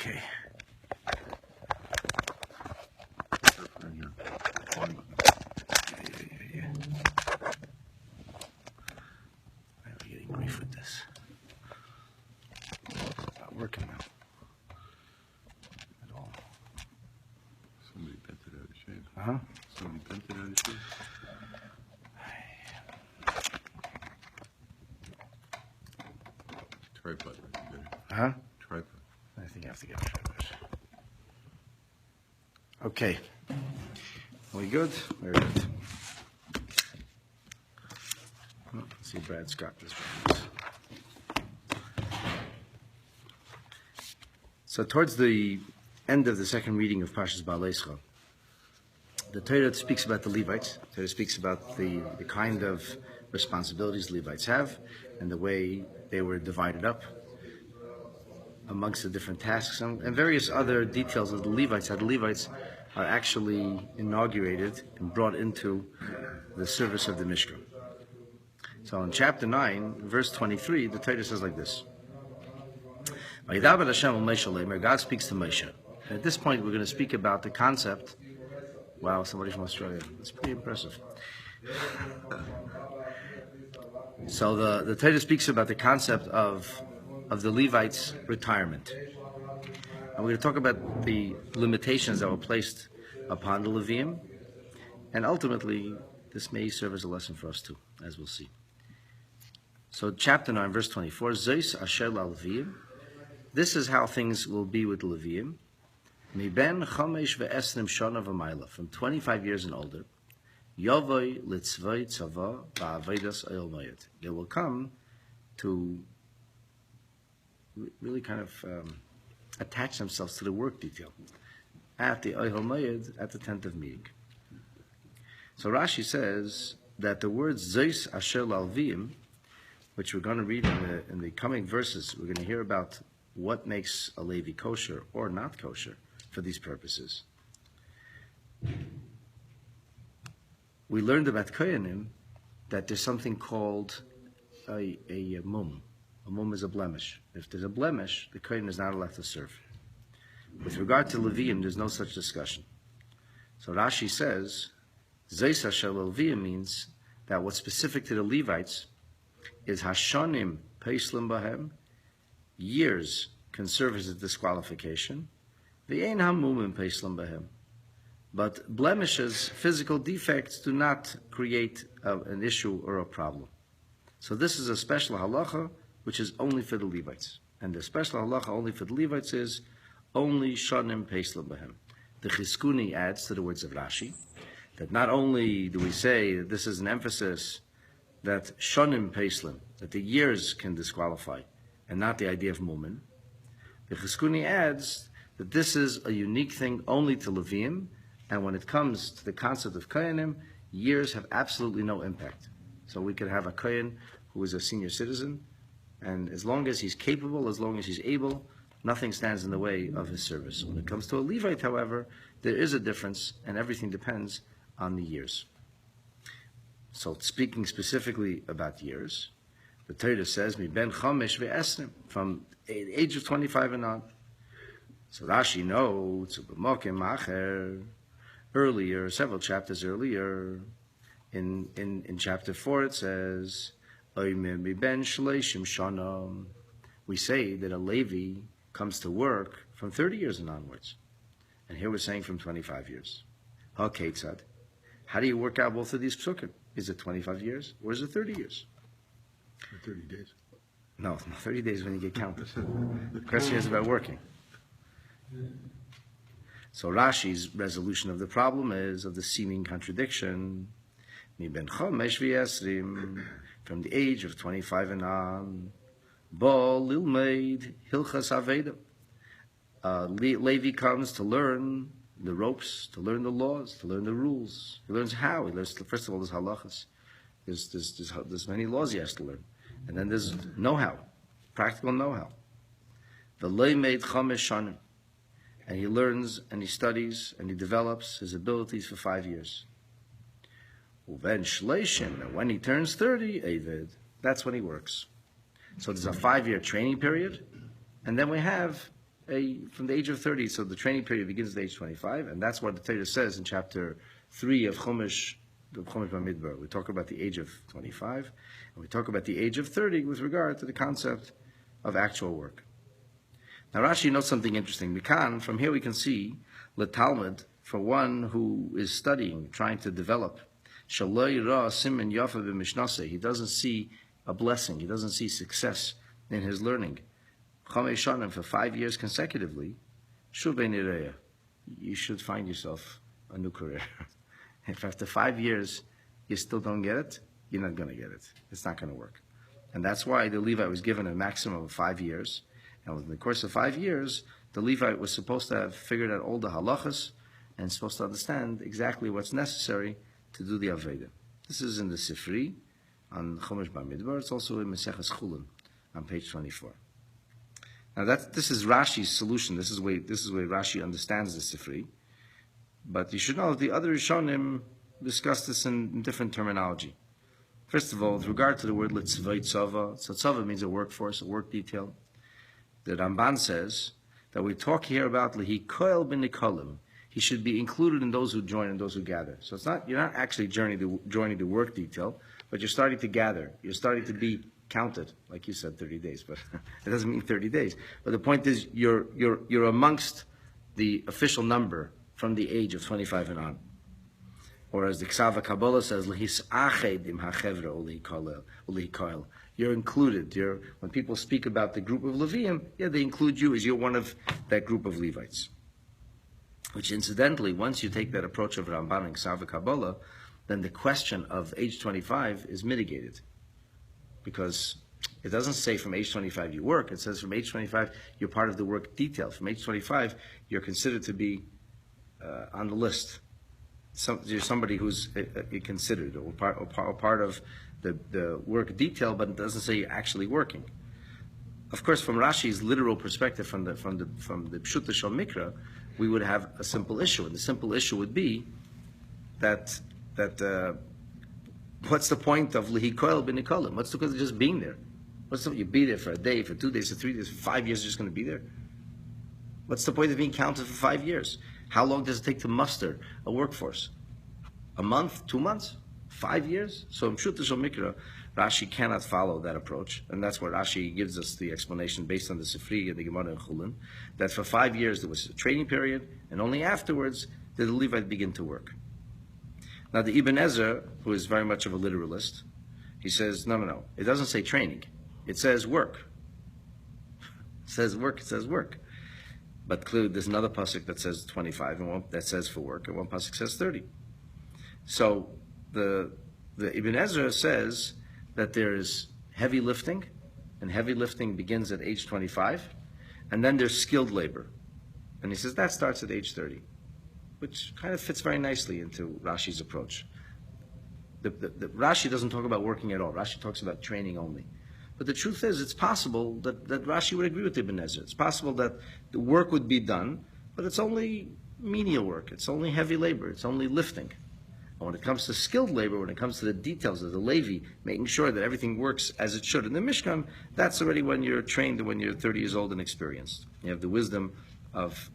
Okay. Yeah. I'm getting brief with this. It's not working now. At all. Somebody bent it out of shape. Uh-huh. Somebody bent it out of shape. Tripod would be better. Uh-huh. Tripod. I think I have to get rid of this. Okay. Are we good? Very good. Let's see, Brad's got this one. So towards the end of the second reading of Parshas Beha'alotecha, the Torah speaks about the Levites. The Torah speaks about the kind of responsibilities the Levites have and the way they were divided up amongst the different tasks and various other details of the Levites, how the Levites are actually inaugurated and brought into the service of the Mishkan. So in chapter 9, verse 23, the Torah says like this. God speaks to Moshe. And at this point, we're going to speak about the concept. Wow, somebody from Australia. That's pretty impressive. So the Torah speaks about the concept of the Levites' retirement. And we're going to talk about the limitations that were placed upon the Leviim. And ultimately, this may serve as a lesson for us too, as we'll see. So chapter 9, verse 24, Zeis asher la'Leviim. This is how things will be with the Leviim. Miben chamesh ve'esrim shana v'mayla, from 25 years and older. Yovoi litzvoi tzava ba'avedas oil moed. They will come to really kind of attach themselves to the work detail at the oil moed, at the tent of meeting. So Rashi says that the words Zeis asher la'Leviim, which we're going to read in the coming verses, we're going to hear about what makes a Levi kosher or not kosher for these purposes. We learned about Kohanim that there's something called a mum. A mum is a blemish. If there's a blemish, the Kohen is not allowed to serve. With regard to Leviim, there's no such discussion. So Rashi says, Zeis asher Leviim means that what's specific to the Levites is Hashanim Peislim Bahem, years can serve as a disqualification. V'ein hamumim Peislim Bahem. But blemishes, physical defects, do not create an issue or a problem. So this is a special halacha, which is only for the Levites. And the special halacha only for the Levites is only Shanim Peislim Bahem. The Chizkuni adds to the words of Rashi that not only do we say that this is an emphasis that Shanim Peislim, that the years can disqualify, and not the idea of Mumin. The Chizkuni adds that this is a unique thing only to Leviim, and when it comes to the concept of Kohanim, years have absolutely no impact. So we could have a Kohen who is a senior citizen, and as long as he's capable, as long as he's able, nothing stands in the way of his service. When it comes to a Levite, however, there is a difference, and everything depends on the years. So speaking specifically about years, the Torah says, Mi ben chamesh ve'esrim, from the age of 25 and on. So Rashi notes, earlier, several chapters earlier, in chapter 4 it says, Mi ben shleishim shana. We say that a Levi comes to work from 30 years and onwards. And here we're saying from 25 years. HaKetzad. How do you work out both of these psukim? Is it 25 years or is it 30 years? 30 days. No, 30 days when you get counted. The question is about working. So Rashi's resolution of the problem is of the seeming contradiction. Mi ben chomesh v'yesrim, from the age of 25 and on. Bo lilmeid hilchas aveda. Levi comes to learn the ropes, to learn the laws, to learn the rules. He learns how. He learns, first of all, there's halachas. There's many laws he has to learn. And then there's know-how, practical know-how. The loy made chamesh shanim. And he learns and he studies and he develops his abilities for 5 years. Uven shleishim, and when he turns 30, Eved, that's when he works. So there's a 5-year training period, and then we have from the age of 30. So the training period begins at age 25, and that's what the Torah says in chapter 3 of Chumash, the Chumash Bamidbar. We talk about the age of 25, and we talk about the age of 30 with regard to the concept of actual work. Now Rashi notes something interesting. From here we can see the Talmud, for one who is studying, trying to develop, Shaloi Ra Siman Yafa b'Mishnaseh, he doesn't see a blessing, he doesn't see success in his learning. Chamei Shanim, for 5 years consecutively, Shuvei Nireya, you should find yourself a new career. If after 5 years you still don't get it, you're not going to get it. It's not going to work. And that's why the Levite was given a maximum of 5 years. And within the course of 5 years, the Levite was supposed to have figured out all the halachas and supposed to understand exactly what's necessary to do the Aveda. This is in the Sifri on Chumash Bamidbar. It's also in Maseches Chulin on page 24. Now this is Rashi's solution. This is where Rashi understands the Sifri. But you should know the other Rishonim discuss this in different terminology. First of all, with regard to the word Litzvay Tzava, so Tzava means a workforce, a work detail. The Ramban says that we talk here about Lehi Koel bin Nikolim. He should be included in those who join and those who gather. So you're not actually joining the work detail, but you're starting to gather. You're starting to be counted, like you said, 30 days, but it doesn't mean 30 days. But the point is, you're amongst the official number from the age of 25 and on. Or as the Ksava Kabbalah says, you're included. When people speak about the group of Leviim, they include you as you're one of that group of Levites. Which incidentally, once you take that approach of Ramban and Ksava Kabbalah, then the question of age 25 is mitigated. Because it doesn't say from age 25 you work, it says from age 25 you're part of the work detail. From age 25 you're considered to be on the list. You're somebody who's considered or part of the work detail, but it doesn't say you're actually working. Of course, from Rashi's literal perspective, from the Pshuta Shal Mikra, we would have a simple issue, and the simple issue would be that what's the point of Lihi Koel bin Nikolim? What's the point of just being there? What's the point? You be there for a day, for 2 days, for 3 days, for 5 years, you're just going to be there? What's the point of being counted for 5 years? How long does it take to muster a workforce? A month? 2 months? 5 years? So in Pshuta Shal Mikra, Rashi cannot follow that approach, and that's where Rashi gives us the explanation based on the Sifri and the Gemara and Chulin, that for 5 years there was a training period, and only afterwards did the Levite begin to work. Now the Ibn Ezra, who is very much of a literalist, he says, no, it doesn't say training. It says work. It says work. But clearly there's another pasuk that says 25, and one that says for work, and one pasuk says 30. So the Ibn Ezra says that there is heavy lifting, and heavy lifting begins at age 25, and then there's skilled labor. And he says that starts at age 30, which kind of fits very nicely into Rashi's approach. The Rashi doesn't talk about working at all. Rashi talks about training only. But the truth is, it's possible that Rashi would agree with Ibn Ezra. It's possible that the work would be done, but it's only menial work. It's only heavy labor. It's only lifting. And when it comes to skilled labor, when it comes to the details of the Levi, making sure that everything works as it should in the Mishkan, that's already when you're trained and when you're 30 years old and experienced. You have the wisdom of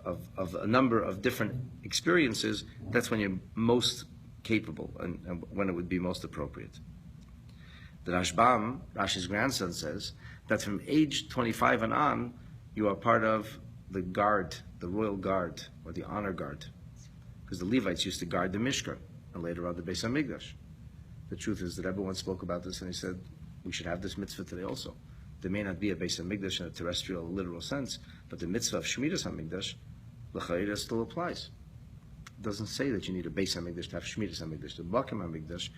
a number of different experiences. That's when you're most capable and when it would be most appropriate. The Rashbam, Rashi's grandson, says that from age 25 and on, you are part of the guard, the royal guard, or the honor guard. Because the Levites used to guard the Mishkan, and later on the Beis HaMikdash. The truth is that everyone spoke about this, and he said, we should have this mitzvah today also. There may not be a Beis HaMikdash in a terrestrial, literal sense, but the mitzvah of Shmiras HaMikdash, l'chayira, still applies. It doesn't say that you need a Beis HaMikdash to have Shmiras HaMikdash. The Bakim HaMikdash,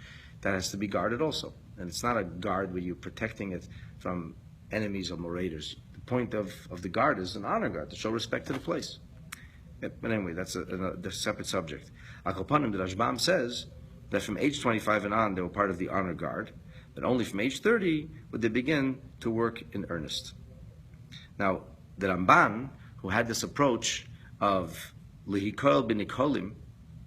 that has to be guarded also. And it's not a guard where you're protecting it from enemies or marauders. The point of the guard is an honor guard, to show respect to the place. But anyway, that's a separate subject. Akalpanim, the Rashbam says that from age 25 and on, they were part of the honor guard, but only from age 30 would they begin to work in earnest. Now, the Ramban, who had this approach of Lihikoil bin Nikolim,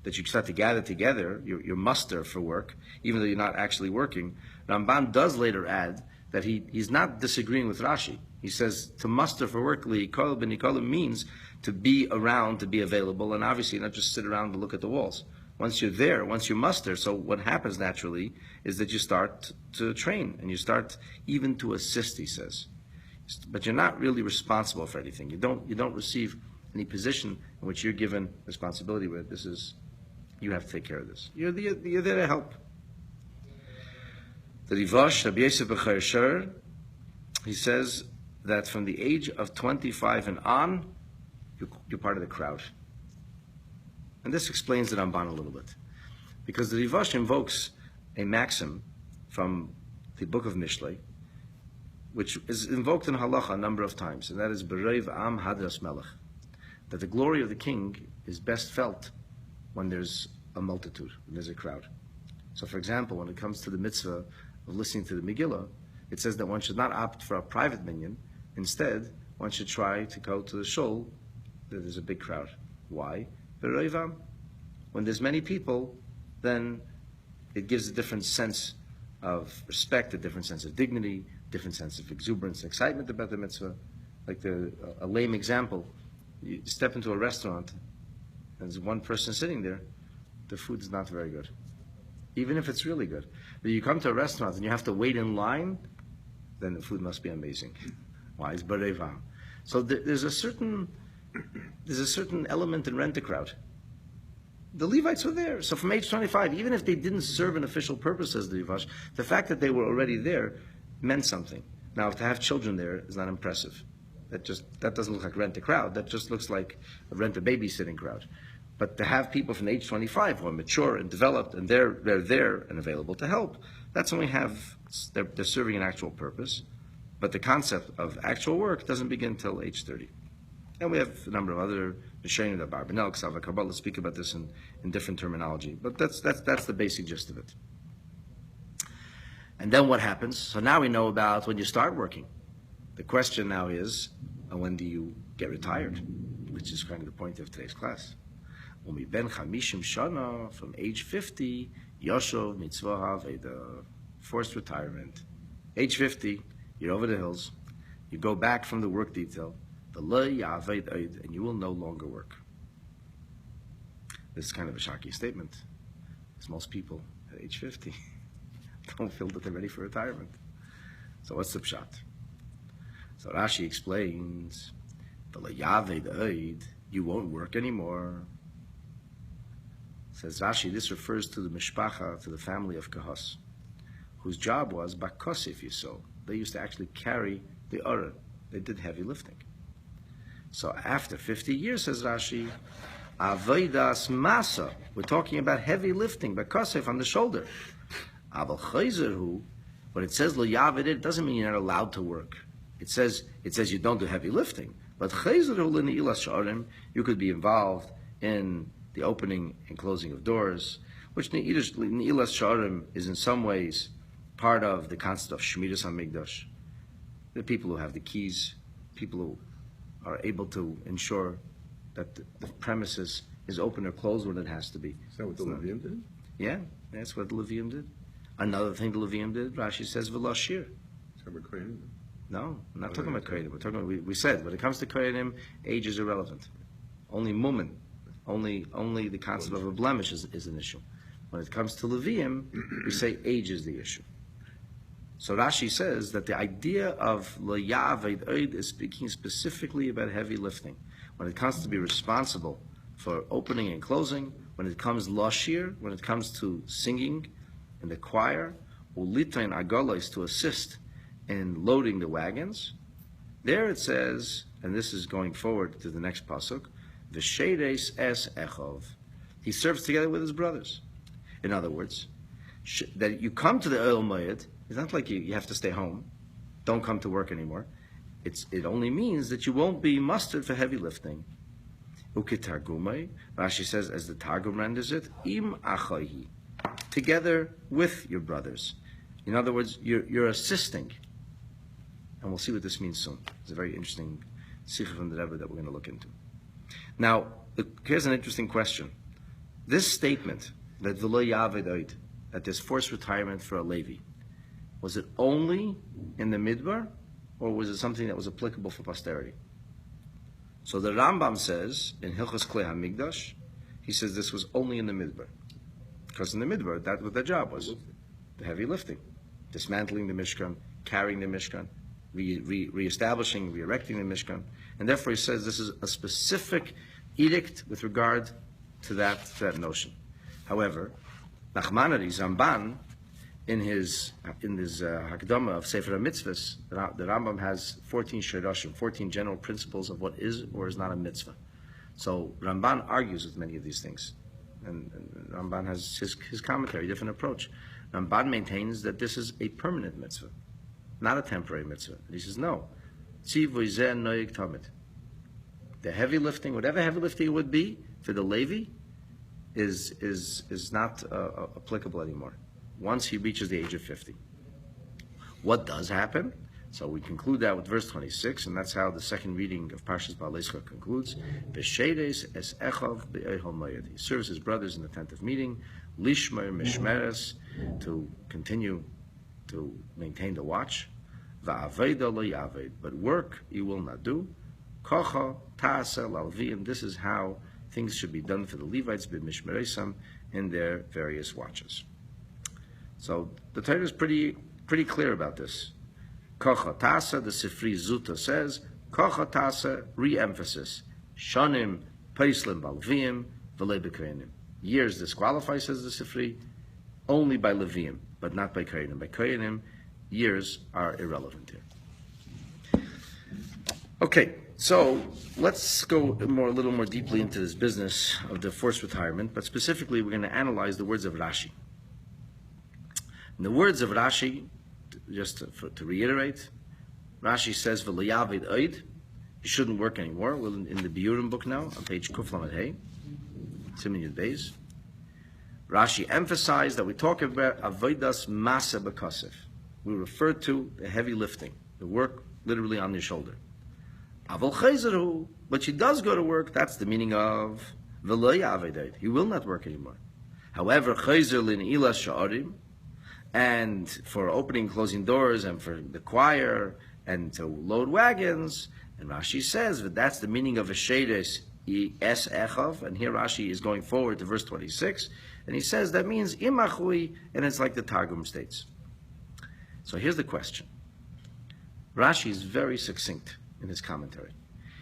that you start to gather together, your muster for work, even though you're not actually working, Ramban does later add that he's not disagreeing with Rashi. He says to muster for work means to be around, to be available, and obviously not just sit around and look at the walls. Once you're there, once you muster, so what happens naturally is that you start to train and you start even to assist, he says. But you're not really responsible for anything. You don't receive any position in which you're given responsibility with. This is, you have to take care of this. You're there to help. The Rivash, Rabbi Yosef B'Chair Sher, he says that from the age of 25 and on, you're part of the crowd. And this explains the Ramban a little bit. Because the Rivash invokes a maxim from the book of Mishlei, which is invoked in halacha a number of times, and that is B'Reiv Am Hadras Melech, that the glory of the king is best felt when there's a multitude, when there's a crowd. So for example, when it comes to the mitzvah of listening to the Megillah, it says that one should not opt for a private minyan. Instead, one should try to go to the shul that there's a big crowd. Why? B'Reiv Am. When there's many people, then it gives a different sense of respect, a different sense of dignity, different sense of exuberance, excitement about the mitzvah. Like a lame example, you step into a restaurant and there's one person sitting there, the food is not very good, even if it's really good. But you come to a restaurant and you have to wait in line, then the food must be amazing. Why? It's B'Reiv Am. So there's a certain element in rent-a-crowd. The Levites were there. So from age 25, even if they didn't serve an official purpose as the Rivash, the fact that they were already there meant something. Now, to have children there is not impressive. That doesn't look like rent-a-crowd. That just looks like a rent-a-babysitting crowd. But to have people from age 25 who are mature and developed and they're there and available to help, that's when they're serving an actual purpose. But the concept of actual work doesn't begin until age 30. And we have a number of other Mishayin that Mendel, Ksava, Kabbalah speak about this in different terminology. But that's the basic gist of it. And then what happens? So now we know about when you start working. The question now is, when do you get retired? Which is kind of the point of today's class. Umi ben chamishim shana, from age 50, Yoshov mitzvah aveda, forced retirement. Age 50, you're over the hills. You go back from the work detail, and you will no longer work. This is kind of a shocking statement, because most people at age 50 don't feel that they're ready for retirement. So what's the pshat? So Rashi explains, you won't work anymore. Says Rashi, this refers to the mishpacha, to the family of Kahos, whose job was bakosif yisol. They used to actually carry the orah. They did heavy lifting. So after 50 years, says Rashi, avodas masa, we're talking about heavy lifting, bakosif on the shoulder. Aval chayzerhu, when it says lo yavid, it doesn't mean you're not allowed to work. It says you don't do heavy lifting. But chayzerhu l'ne'ilas sharim, you could be involved in the opening and closing of doors, which ne'ilas sharim is in some ways part of the concept of Shmiras HaMikdash. The people who have the keys, people who are able to ensure that the premises is open or closed when it has to be. Is that what the Levium did? Yeah, that's what the Levium did. Another thing the Levium did, Rashi says, V'lashir. No, I'm not talking about Kohanim. We're talking about, we said, when it comes to Kohanim, age is irrelevant. Only mumen, only the concept of a blemish is an issue. When it comes to Levium, we say age is the issue. So Rashi says that the idea of lo ya'aved oid is speaking specifically about heavy lifting. When it comes to be responsible for opening and closing, when it comes lashir, when it comes to singing in the choir, ulitain agala is to assist in loading the wagons. There it says, and this is going forward to the next pasuk, v'shedes es echov. He serves together with his brothers. In other words, that you come to the Oil Moed, it's not like you have to stay home. Don't come to work anymore. It only means that you won't be mustered for heavy lifting. Ukitargumai, Rashi says, as the Targum renders it, im achayi, together with your brothers. In other words, you're assisting. And we'll see what this means soon. It's a very interesting sikha from the Rebbe that we're going to look into. Now, here's an interesting question. This statement, that v'lo yaved oid, that there's forced retirement for a Levi, was it only in the Midbar, or was it something that was applicable for posterity? So the Rambam says in Hilchos Klei HaMikdash, he says this was only in the Midbar. Because in the Midbar, that's what their job was. The heavy lifting. Dismantling the Mishkan, carrying the Mishkan, re-establishing, re-erecting the Mishkan. And therefore he says this is a specific edict with regard to that notion. However, Nachmanides, Ramban, in his Hakdama of Sefer HaMitzvahs, the Rambam has 14 shirashim, 14 general principles of what is or is not a mitzvah. So Ramban argues with many of these things. And Ramban has his commentary, different approach. Ramban maintains that this is a permanent mitzvah, not a temporary mitzvah. And he says, no. The heavy lifting, whatever heavy lifting it would be for the Levi, is not applicable anymore once he reaches the age of 50. What does happen? So we conclude that with verse 26, and that's how the second reading of Parshas Beha'alotecha concludes. B'sheides es echav be'ehol moed. He serves his brothers in the tent of meeting, lishmer mishmeres, to continue to maintain the watch. Va'aveda lo yaved, but work you will not do. Kocha ta'aseh lalviim. This is how things should be done for the Levites b'mishmeresam in their various watches. So the Torah is pretty clear about this. Kocha tasa, the Sifri Zuta says, Kocha tasa, re-emphasis. Shonim, Paislim, Balviim, V'lei B'Koyanim. Years disqualify, says the Sifri, only by Leviim, but not by Koyanim. By Koyanim, years are irrelevant here. Okay, so let's go a little more deeply into this business of the forced retirement, but specifically we're going to analyze the words of Rashi. In the words of Rashi, just to reiterate, Rashi says, "V'leyavid oid," you shouldn't work anymore. Well, in the Biurim book now, on page Kaplan Hey, Siman Yud Beis, Rashi emphasized that we talk about avodas masa b'kasef. We refer to the heavy lifting, the work literally on your shoulder. Aval chayzeru, but she does go to work. That's the meaning of v'leyavid oid. He will not work anymore. However, chayzer l'neilas sha'arim, and for opening and closing doors, and for the choir, and to load wagons. And Rashi says that that's the meaning of V'sheides es echav. And here Rashi is going forward to verse 26, and he says that means imachui, and it's like the Targum states. So here's the question. Rashi is very succinct in his commentary.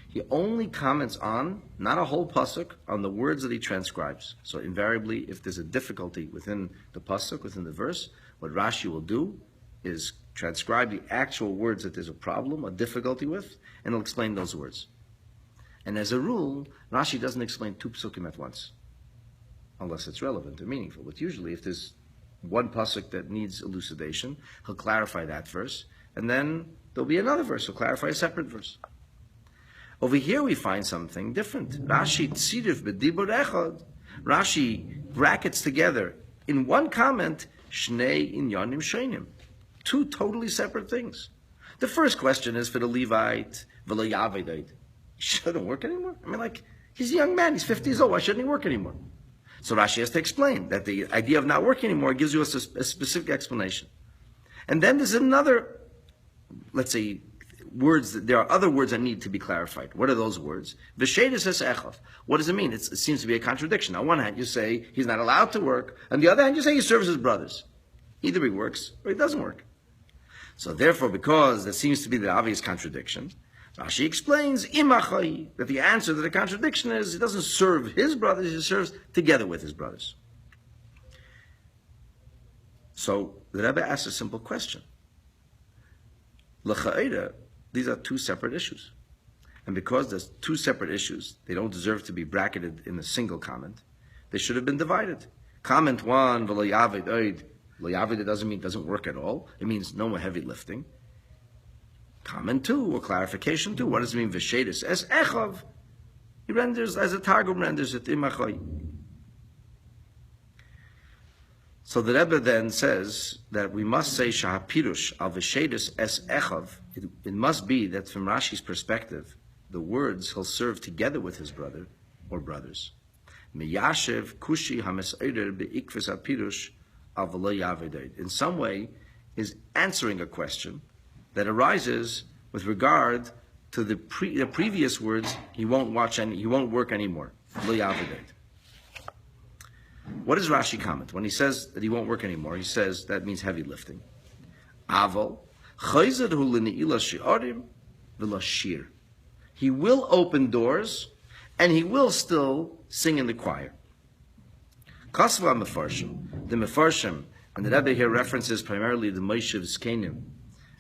He only comments on, not a whole pasuk, on the words that he transcribes. So invariably, if there's a difficulty within the pasuk, within the verse, what Rashi will do is transcribe the actual words that there's a problem, a difficulty with, and he'll explain those words. And as a rule, Rashi doesn't explain two psukim at once, unless it's relevant or meaningful. But usually, if there's one pasuk that needs elucidation, he'll clarify that verse, and then there'll be another verse, he'll clarify a separate verse. Over here we find something different. Rashi tzirif b'dibur echad. Rashi brackets together in one comment shnei inyanim sheinim, two totally separate things. The first question is for the Levite, v'lo yavedid. He shouldn't work anymore. I mean, like, he's a young man, he's 50 years old, why shouldn't he work anymore? So Rashi has to explain that the idea of not working anymore gives you a specific explanation. And then there's another, let's say, words. There are other words that need to be clarified. What are those words? V'sheides es echav. What does it mean? It seems to be a contradiction. On one hand, you say he's not allowed to work. On the other hand, you say he serves his brothers. Either he works or he doesn't work. So therefore, because there seems to be the obvious contradiction, Rashi explains imachai, that the answer to the contradiction is he doesn't serve his brothers, he serves together with his brothers. So the Rebbe asks a simple question. L'cha'ira, these are two separate issues. And because there's two separate issues, they don't deserve to be bracketed in a single comment. They should have been divided. Comment one, v'lo yavid oid. Lo yavid doesn't mean doesn't work at all. It means no more heavy lifting. Comment two, or clarification two. What does it mean? V'sheides es echav. He renders, as a Targum renders it, imachai. So the Rebbe then says that we must say shahapirush al v'sheides es echav. It must be that from Rashi's perspective, the words he'll serve together with his brother or brothers. Miyashev kushi hameseider beikvis hapirush al v'lo yavedeid. In some way, is answering a question that arises with regard to the previous words, he won't work anymore. Lo ya'aved. What does Rashi comment? When he says that he won't work anymore, he says that means heavy lifting. Aval, chayzed hu l'ne'ila shi'arim v'lashir. He will open doors, and he will still sing in the choir. Kasva mefarshim, the mefarshim, and the Rabbi here references primarily the Moshev Zkenim,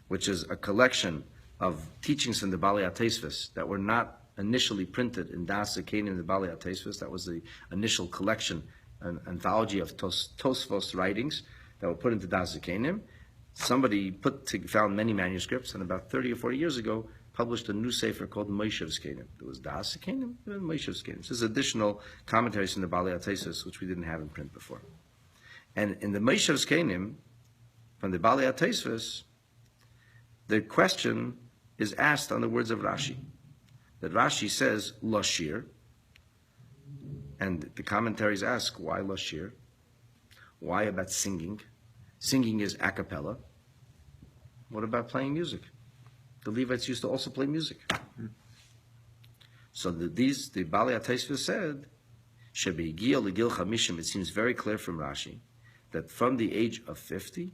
which is a collection of teachings from the Beha'alotecha that were not initially printed in Das Zkenim, the Beha'alotecha. That was the initial collection, an anthology of Tosfos writings that were put into Das Zkenim. Somebody found many manuscripts, and about 30 or 40 years ago, published a new sefer called Moshev Zkenim. There was Das Zkenim and Moshev Zkenim. This is additional commentaries from the Beha'alotecha, which we didn't have in print before. And in the Moshev Zkenim, from the Beha'alotecha, the question is asked on the words of Rashi. That Rashi says, Lashir, and the commentaries ask, why Lashir? Why about singing? Singing is a cappella. What about playing music? The Levites used to also play music. So the Beha'alotecha said, Shebe'igiyah l'gil chamishim, it seems very clear from Rashi, that from the age of 50,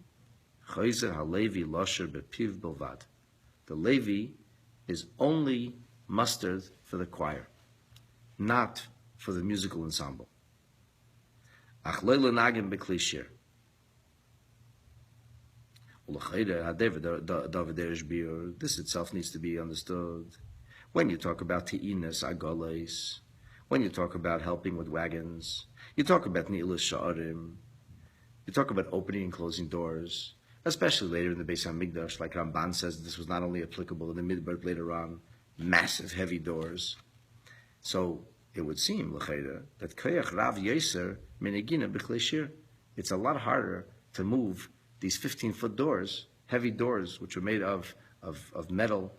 Chayzer HaLevi Losher Bepiv Bilvad. The Levi is only mustered for the choir, not for the musical ensemble. Ach lo lenagim b'kli shir. This itself needs to be understood. When you talk about te'inas agoles, when you talk about helping with wagons, you talk about ni'ilas sha'arim, you talk about opening and closing doors, especially later in the Beis HaMikdash, like Ramban says, this was not only applicable in the Midbar, but later on, massive, heavy doors. So it would seem, l'chayda, that koyach rav yeser menegina b'klei shir. It's a lot harder to move these 15-foot doors, heavy doors, which were made of metal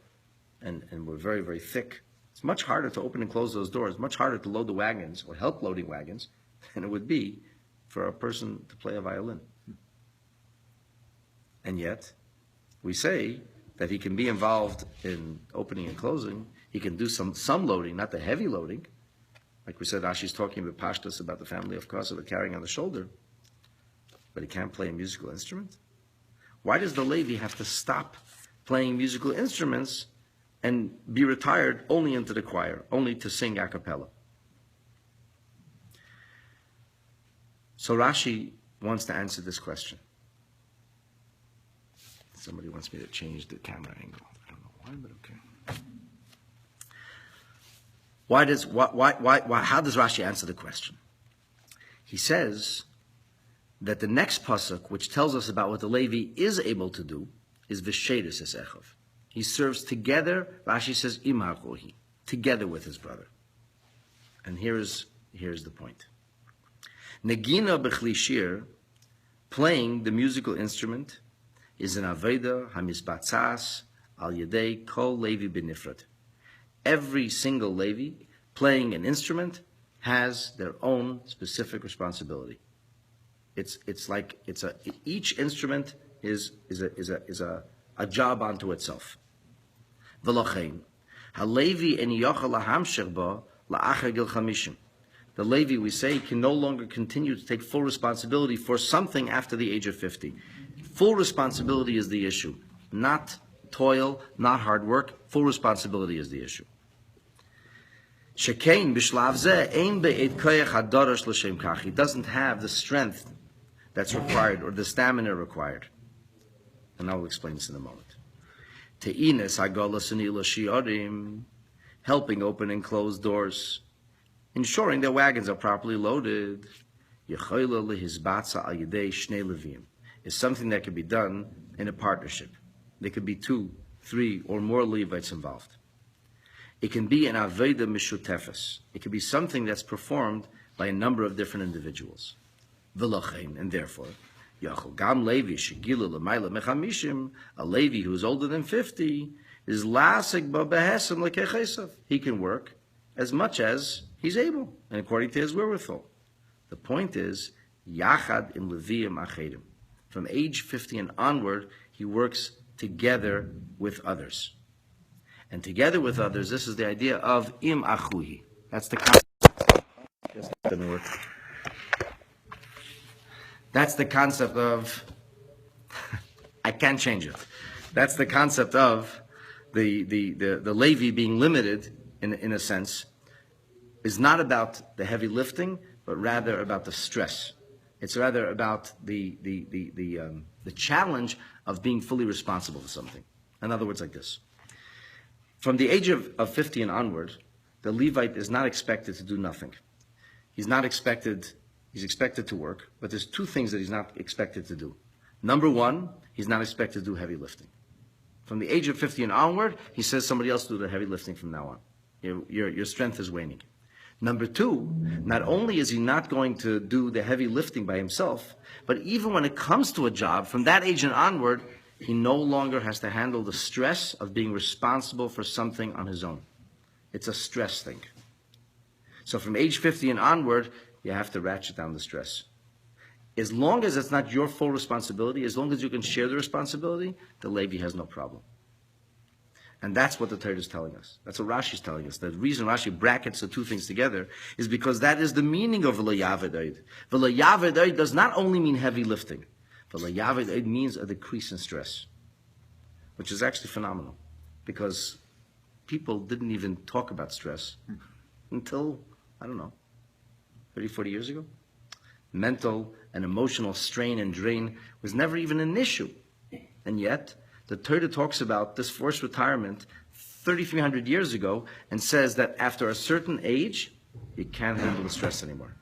and were very, very thick. It's much harder to open and close those doors, much harder to load the wagons or help loading wagons than it would be for a person to play a violin. And yet, we say that he can be involved in opening and closing. He can do some loading, not the heavy loading. Like we said, Rashi's talking about Pashtus, about the family of Kosovo carrying on the shoulder. But he can't play a musical instrument? Why does the Levi have to stop playing musical instruments and be retired only into the choir, only to sing a cappella? So Rashi wants to answer this question. Somebody wants me to change the camera angle. I don't know why, but okay. How does Rashi answer the question? He says that the next pasuk, which tells us about what the Levi is able to do, is V'shedus es echov. He serves together, Rashi says, im hakohi, together with his brother. And here's the point. Negina b'chli shir, playing the musical instrument, is an aveda hamizbatzas al yedei kol Levi benifrat. Every single Levi playing an instrument has their own specific responsibility. Each instrument is a job unto itself. V'lochein halevi en yochel lahamshir ba la'achar gil chamishim. The Levi, we say, can no longer continue to take full responsibility for something after the age of 50. Full responsibility is the issue, not toil, not hard work. Full responsibility is the issue. Shekein b'shlav zeh ein be'ed koyach hadarash l'shem kach. He doesn't have the strength that's required or the stamina required. And I will explain this in a moment. Te'ines hagolas unila shi'arim, helping open and close doors, ensuring that wagons are properly loaded. Yechoila lehizbatza al yedei shnei levim. Is something that can be done in a partnership. There could be 2, 3, or more Levites involved. It can be an aveda mishutefes. It can be something that's performed by a number of different individuals. V'lochein, and therefore, Yachol Gam Levi shegilu l'mayla mechamishim, a Levi who is older than 50, is lasik ba behesem lekechesav. He can work as much as he's able, and according to his wherewithal. The point is, Yachad im Leviim achedim. From age 50 and onward, he works together with others. And together with others, this is the idea of im achui. That's the concept. Yes, that didn't work. That's the concept of, I can't change it. That's the concept of the Levi being limited, in a sense, is not about the heavy lifting, but rather about the stress. It's rather about the challenge of being fully responsible for something. In other words, like this. From the age of 50 and onward, the Levite is not expected to do nothing. He's expected to work, but there's two things that he's not expected to do. Number one, he's not expected to do heavy lifting. From the age of 50 and onward, he says somebody else do the heavy lifting from now on. Your strength is waning. Number two, not only is he not going to do the heavy lifting by himself, but even when it comes to a job, from that age and onward, he no longer has to handle the stress of being responsible for something on his own. It's a stress thing. So from age 50 and onward, you have to ratchet down the stress. As long as it's not your full responsibility, as long as you can share the responsibility, the Levi has no problem. And that's what the Torah is telling us. That's what Rashi is telling us. The reason Rashi brackets the two things together is because that is the meaning of V'lo Yaved Od. V'lo Yaved Od does not only mean heavy lifting. V'lo Yaved Od means a decrease in stress, which is actually phenomenal, because people didn't even talk about stress until, 30, 40 years ago. Mental and emotional strain and drain was never even an issue. And yet, the Torah talks about this forced retirement 3,300 years ago and says that after a certain age, you can't handle the stress anymore.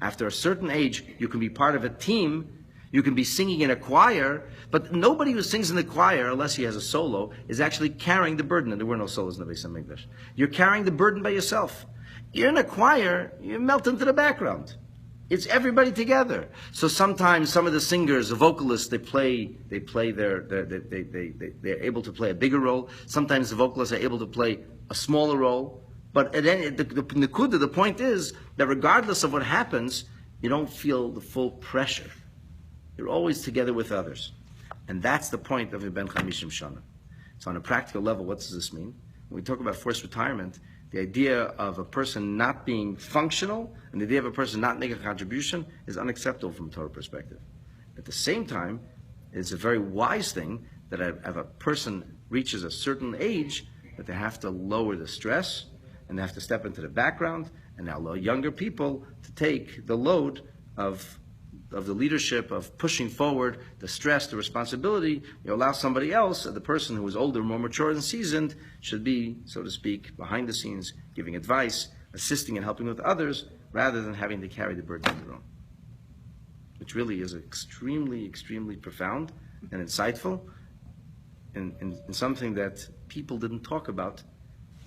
After a certain age, you can be part of a team, you can be singing in a choir, but nobody who sings in the choir, unless he has a solo, is actually carrying the burden. And there were no solos in the Beis HaMikdash. You're carrying the burden by yourself. You're in a choir, you melt into the background. It's everybody together. So sometimes some of the singers, the vocalists, they're able to play a bigger role. Sometimes the vocalists are able to play a smaller role. But then the point is that regardless of what happens, you don't feel the full pressure. You're always together with others. And that's the point of Ben Chamishim Shana. So on a practical level, what does this mean? When we talk about forced retirement, the idea of a person not being functional and the idea of a person not making a contribution is unacceptable from a Torah perspective. At the same time, it's a very wise thing that if a person reaches a certain age, that they have to lower the stress and they have to step into the background and allow younger people to take the load of the leadership, of pushing forward, the stress, the responsibility. You allow somebody else, the person who is older, more mature and seasoned, should be, so to speak, behind the scenes, giving advice, assisting and helping with others, rather than having to carry the burden on their own. Which really is extremely, extremely profound and insightful, and something that people didn't talk about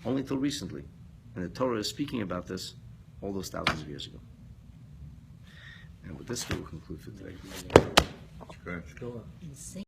only until recently. And the Torah is speaking about this all those thousands of years ago. And with this, we will conclude for today. Scratch.